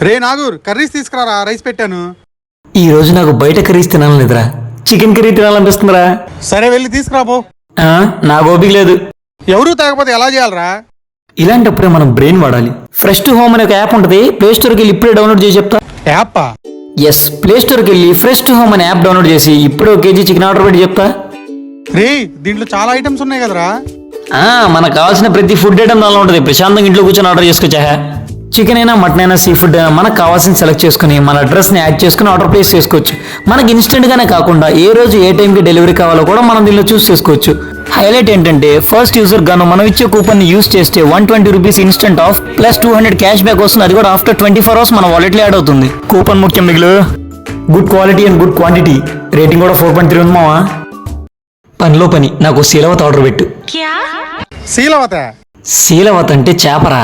రే Nagur curries తీసుకురారా, rice పెట్టాను. ఈ రోజు నాకు బయట కర్రీస్ తినాలనిదిరా, చికెన్ కర్రీ తినాలనిపిస్తుందిరా. సరే వెళ్ళి తీసుకురాబో. నాకు ఓపిక లేదు. ఎవరు తాగకపోతే ఎలా చేయాలరా? ఇలాంటప్పుడే మనం బ్రెయిన్ వాడాలి. ఫ్రెష్ టు హోమ్ అనే ఒక యాప్ ఉంటుంది, ప్లే స్టోర్కి వెళ్ళి ఇప్పుడే డౌన్లోడ్ చేసి చెప్తా. యాప్పా? ఎస్, ప్లే స్టోర్కి వెళ్ళి ఫ్రెష్ టు హోమ్ అనే యాప్ డౌన్లోడ్ చేసి ఇప్పుడే ఒక కేజీ చికెన్ ఆర్డర్ పెట్టి చెప్తా. రే దీంట్లో చాలా ఐటమ్స్ ఉన్నాయి కదరా. మనకు కావాల్సిన ప్రతి ఫుడ్ ఐటమ్ దానిలో ఉంటుంది. ప్రశాంతంగా ఇంట్లో కూర్చొని ఆర్డర్ చేసుకోవచ్చా. చికెన్ అయినా, మటన్ అయినా, సీ ఫుడ్ అయినా మనకు కావాల్సిన సెలెక్ట్ చేసుకుని మన అడ్రస్ని యాడ్ చేసుకుని ఆర్డర్ ప్లేస్ చేసుకోవచ్చు. మనకి ఇన్స్టెంట్గానే కాకుండా ఏ రోజు ఏ టైంకి డెలివరీ కావాలో కూడా మనం దీనిలో చూస్ చేసుకోవచ్చు. హైలైట్ ఏంటంటే ఫస్ట్ యూజర్ గాను మనం ఇచ్చే కూపన్ యూస్ చేస్తే 120 rupees instant of plus 200 cash back వస్తుంది. అది కూడా ఆఫ్టర్ 24 hours మన వాలెట్లో యాడ్ అవుతుంది. కూపన్ ముఖ్యం మిగులు. Good quality and good quantity. Rating కూడా 4.3 ఉంది మావా. పనిలో పని, నాకు శీలవత ఆర్డర్ పెట్టు. శీలవత? శీలవత అంటే చేపరా.